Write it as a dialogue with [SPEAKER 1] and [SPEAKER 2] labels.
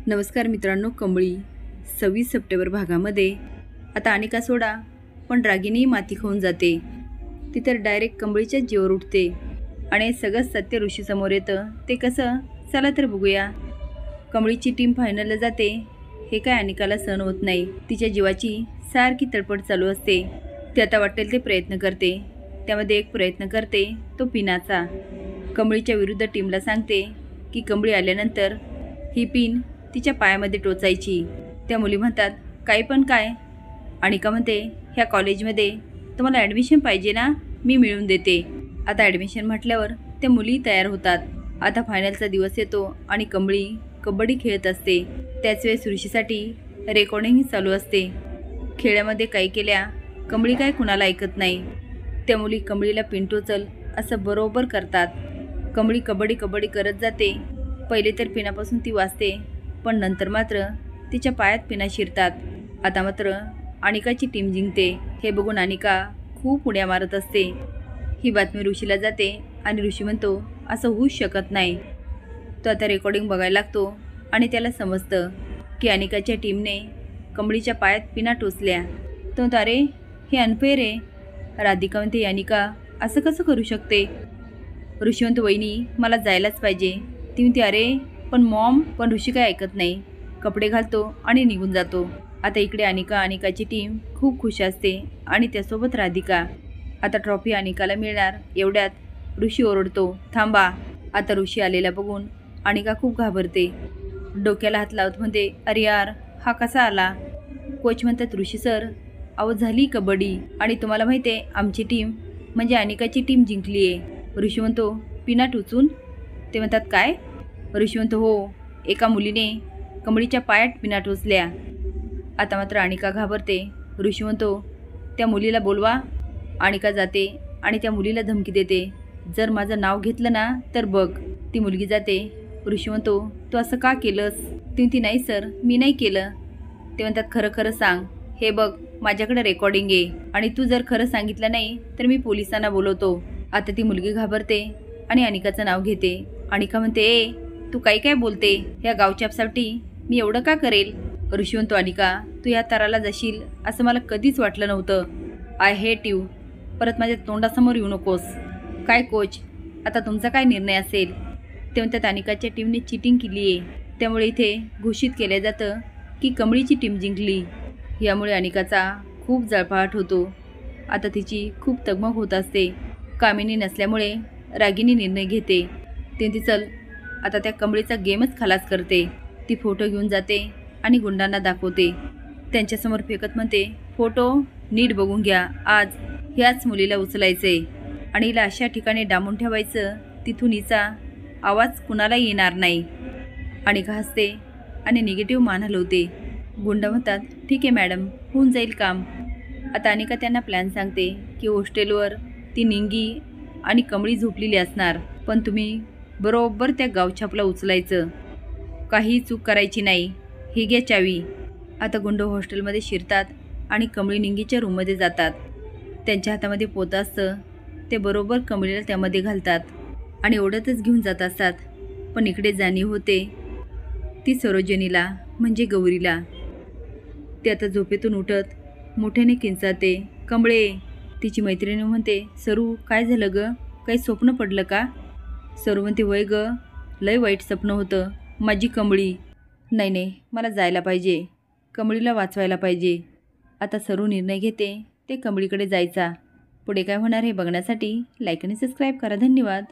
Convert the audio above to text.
[SPEAKER 1] नमस्कार मित्रांनो, कमळी 26 सप्टेंबर भागामध्ये आता अनिका सोडा पण रागिनी माती खाऊन जाते. ती तर डायरेक्ट कमळीच्या जीवावर उठते आणि सगळं सत्य ऋषीसमोर येतं. ते कसं, चला तर बघूया. कमळीची टीम फायनलला जाते हे काय अनिकाला सहन होत नाही. तिच्या जीवाची सारखी तडफड चालू असते. ती आता वाटेल ते प्रयत्न करते. त्यामध्ये एक प्रयत्न करते तो पिनाचा. कमळीच्या विरुद्ध टीमला सांगते की कमळी आल्यानंतर ही पिन तिच्या पायामध्ये टोचायची. त्या मुली म्हणतात काही पण काय. अनिका म्हणते ह्या कॉलेजमध्ये तुम्हाला ॲडमिशन पाहिजे ना, मी मिळवून देते. आता ॲडमिशन म्हटल्यावर त्या मुली तयार होतात. आता फायनलचा दिवस येतो आणि कमळी कबड्डी खेळत असते. त्याच वेळेस ऋषीसाठी रेकॉर्डिंग चालू असते. खेळामध्ये काही केल्या कमळी काय कुणाला ऐकत नाही. त्या मुली कमळीला पिन टोचल असं बरोबर करतात. कमळी कबड्डी करत जाते. पहिले तर पिनापासून ती वाचते, पण नंतर मात्र तिच्या पायात पिना शिरतात. आता मात्र अनिकाची टीम जिंकते. हे बघून अनिका खूप उड्या मारत असते. ही बातमी ऋषीला जाते आणि ऋषी म्हणतो असं होऊच शकत नाही. तो आता रेकॉर्डिंग बघायला लागतो आणि त्याला समजतं की अनिकाच्या टीमने कमळीच्या पायात पिना टोचल्या. तो म्हणतो अरे हे अनफेअर आहे. राधिका म्हणते अनिका असं कसं करू शकते. ऋषी म्हणतो वहिनी मला जायलाच पाहिजे. ती म्हणते अरे पण मॉम. पण ऋषी काय ऐकत नाही. कपडे घालतो आणि निघून जातो. आता इकडे अनिकाची टीम खूप खुश असते आणि त्यासोबत राधिका. आता ट्रॉफी अनिकाला मिळणार एवढ्यात ऋषी ओरडतो थांबा. आता ऋषी आलेला बघून अनिका खूप घाबरते. डोक्याला हात लावत म्हणते अरे यार हा कसा आला. कोच म्हणतात ऋषी सर अहो झाली कबड्डी आणि तुम्हाला माहिती आहे आमची टीम म्हणजे अनिकाची टीम जिंकली आहे. ऋषी म्हणतो पिना टोचून. ते म्हणतात काय. ऋषी म्हणतो हो, एका मुलीने कमळीच्या पायात पिना टोचल्या. आता मात्र अनिका घाबरते. ऋषी म्हणतो त्या मुलीला बोलवा. अनिका जाते आणि त्या मुलीला धमकी देते जर माझं नाव घेतलं ना तर बघ. ती मुलगी जाते. ऋषी म्हणतो तू असं का केलंस. ती नाही सर मी नाही केलं. ते म्हणतात खरं खरं सांग. हे बघ माझ्याकडे रेकॉर्डिंग आहे आणि तू जर खरं सांगितलं नाही तर मी पोलिसांना बोलवतो. आता ती मुलगी घाबरते आणि अनिकाचं नाव घेते. अनिका म्हणते ए तू काय बोलते. या गावच्यासाठी मी एवढं का करेल. ऋषी म्हणतो अनिका तू या तराला जाशील असं मला कधीच वाटलं नव्हतं. I hate you. परत माझ्या तोंडासमोर येऊ नकोस. काय कोच आता तुमचा काय निर्णय असेल. ते म्हणतात अनिकाच्या टीमने चिटिंग केली आहे त्यामुळे इथे घोषित केलं जातं की कमळीची टीम जिंकली. यामुळे अनिकाचा खूप जळफळाट होतो. आता तिची खूप तगमग होत असते. कामिनी नसल्यामुळे रागिनी निर्णय घेते. ती चल आता त्या कमळीचा गेमच खलास करते. ती फोटो घेऊन जाते आणि गुंडांना दाखवते. त्यांच्यासमोर फेकत म्हणते फोटो नीट बघून घ्या. आज ह्याच मुलीला उचलायचे आणि हिला अशा ठिकाणी डांबून ठेवायचं तिथून हिचा आवाज कुणालाही येणार नाही. अनिका हसते आणि निगेटिव्ह मान हलवते. गुंड म्हणतात ठीक आहे मॅडम होऊन जाईल काम. आता अनिका त्यांना प्लॅन सांगते की हॉस्टेलवर ती निंगी आणि कमळी झोपलेली असणार, पण तुम्ही बरोबर त्या गावछापला उचलायचं. काही चूक करायची नाही. ही घ्या चावी. आता गुंड हॉस्टेलमध्ये शिरतात आणि कमळी निंगीच्या रूममध्ये जातात. त्यांच्या हातामध्ये पोतं असतं. ते बरोबर कमळीला त्यामध्ये घालतात आणि ओढतच घेऊन जात असतात. पण इकडे जाणीव होते ती सरोजनीला म्हणजे गौरीला. ती आता झोपेतून उठत मोठ्याने किंचाते कमळे. तिची मैत्रिणी म्हणते सरू काय झालं ग, काही स्वप्न पडलं का. सरू म्हणते वय ग लय वाईट स्वप्न होतं. माझी कमळी. नाही मला जायला पाहिजे. कमळीला वाचवायला पाहिजे. आता सरू निर्णय घेते ते कमळीकडे जायचा. पुढे काय होणार हे बघण्यासाठी लाईक आणि सबस्क्राईब करा. धन्यवाद.